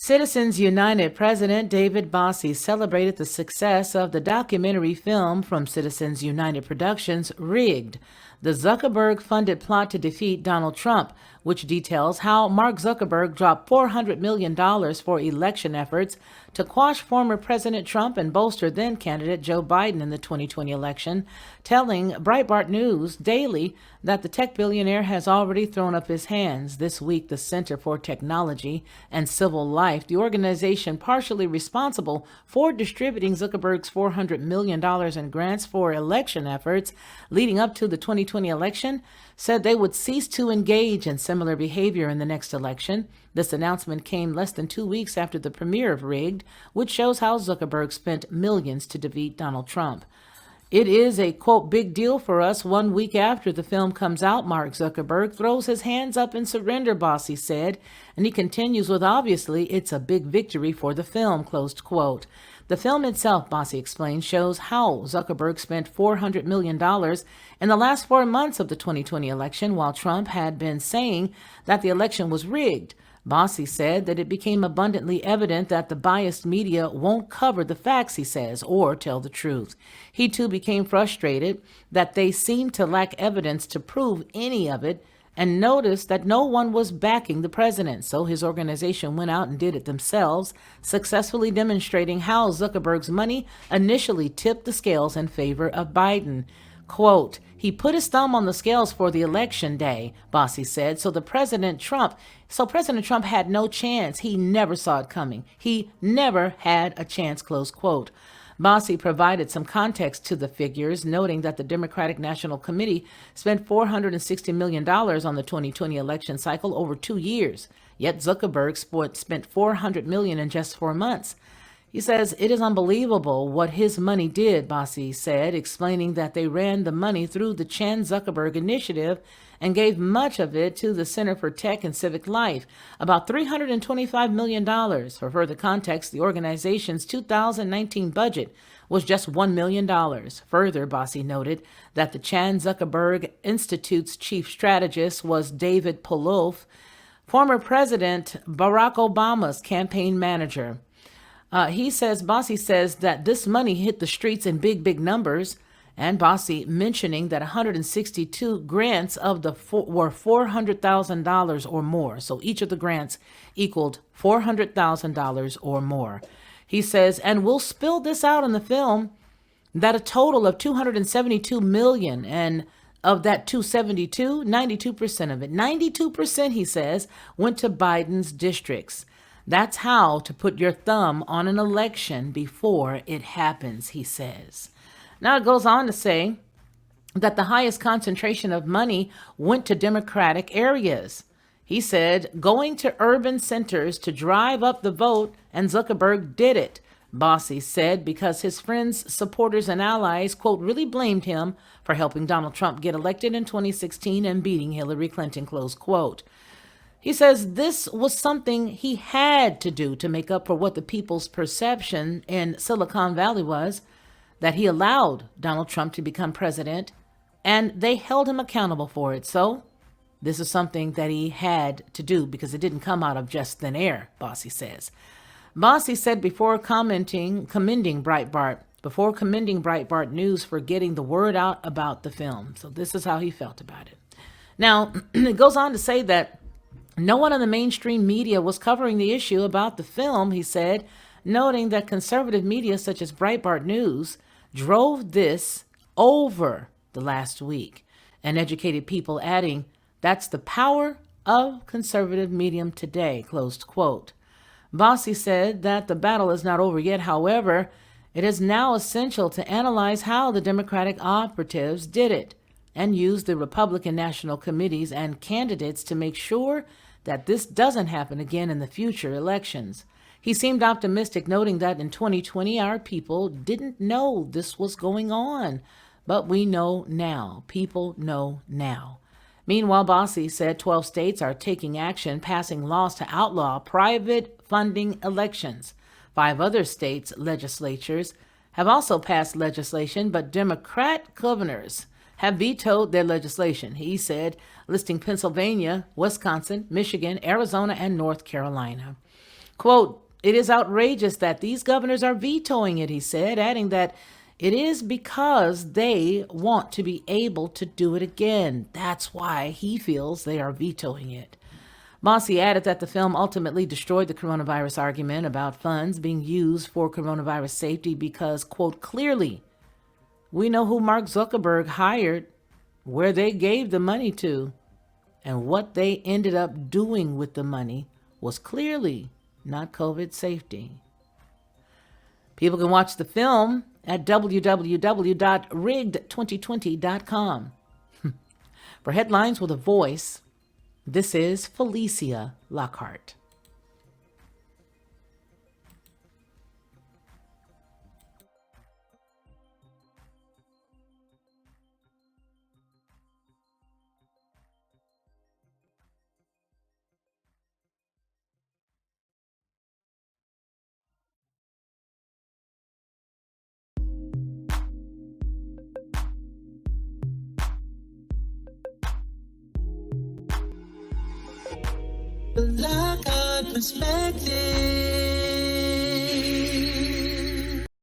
Citizens United President David Bossie celebrated the success of the documentary film from Citizens United Productions, Rigged, the Zuckerberg-funded plot to defeat Donald Trump, which details how Mark Zuckerberg dropped $400 million for election efforts to quash former President Trump and bolster then-candidate Joe Biden in the 2020 election, telling Breitbart News Daily that the tech billionaire has already thrown up his hands. This week, the Center for Technology and Civil Life, the organization partially responsible for distributing Zuckerberg's $400 million in grants for election efforts leading up to the 2020 election, said they would cease to engage in similar behavior in the next election. This announcement came less than 2 weeks after the premiere of Rigged, which shows how Zuckerberg spent millions to defeat Donald Trump. It is a, quote, big deal for us. 1 week after the film comes out, Mark Zuckerberg throws his hands up in surrender, Bossie said, and he continues with, obviously, it's a big victory for the film, closed quote. The film itself, Bossie explained, shows how Zuckerberg spent $400 million in the last 4 months of the 2020 election, while Trump had been saying that the election was rigged. Bossie said that it became abundantly evident that the biased media won't cover the facts, he says, or tell the truth. He too became frustrated that they seemed to lack evidence to prove any of it, and noticed that no one was backing the president. So his organization went out and did it themselves, successfully demonstrating how Zuckerberg's money initially tipped the scales in favor of Biden. Quote, he put his thumb on the scales for the election day, Bossie said, so President Trump had no chance. He never saw it coming. He never had a chance, close quote. Bossie provided some context to the figures, noting that the Democratic National Committee spent $460 million on the 2020 election cycle over 2 years. Yet Zuckerberg spent $400 million in just 4 months. He says it is unbelievable what his money did, Bossie said, explaining that they ran the money through the Chan Zuckerberg Initiative and gave much of it to the Center for Tech and Civic Life, about $325 million. For further context, the organization's 2019 budget was just $1 million. Further, Bossie noted that the Chan Zuckerberg Institute's chief strategist was David Poloff, former President Barack Obama's campaign manager. Bossie says that this money hit the streets in big numbers, and Bossie mentioning that 162 grants of the were $400,000 or more. So each of the grants equaled $400,000 or more. He says, and we'll spill this out in the film, that a total of $272 million, and of that 272, 92% of it, 92%, he says, went to Biden's districts. That's how to put your thumb on an election before it happens, he says. Now it goes on to say that the highest concentration of money went to Democratic areas. He said, going to urban centers to drive up the vote, and Zuckerberg did it, Bossie said, because his friends, supporters, and allies, quote, really blamed him for helping Donald Trump get elected in 2016 and beating Hillary Clinton, close quote. He says this was something he had to do to make up for what the people's perception in Silicon Valley was, that he allowed Donald Trump to become president, and they held him accountable for it. So this is something that he had to do because it didn't come out of just thin air, Bossie says. Bossie said before commending Breitbart News for getting the word out about the film. So this is how he felt about it. Now, it goes on to say that no one in the mainstream media was covering the issue about the film, he said, noting that conservative media such as Breitbart News drove this over the last week, and educated people adding, that's the power of conservative medium today, closed quote. Bossie said that the battle is not over yet. However, it is now essential to analyze how the Democratic operatives did it and use the Republican national committees and candidates to make sure that this doesn't happen again in the future elections. He seemed optimistic, noting that in 2020, our people didn't know this was going on, but we know now. People know now. Meanwhile, Bossie said 12 states are taking action, passing laws to outlaw private funding elections. 5 other states' legislatures have also passed legislation, but Democrat governors have vetoed their legislation, he said, listing Pennsylvania, Wisconsin, Michigan, Arizona, and North Carolina. Quote, "It is outrageous that these governors are vetoing it," he said, adding that it is because they want to be able to do it again. That's why he feels they are vetoing it. Bossie added that the film ultimately destroyed the coronavirus argument about funds being used for coronavirus safety because, quote, "Clearly, we know who Mark Zuckerberg hired, where they gave the money to, and what they ended up doing with the money was clearly not COVID safety." People can watch the film at www.rigged2020.com. For Headlines with a Voice, this is Felicia Lockhart. Lockhart Perspective.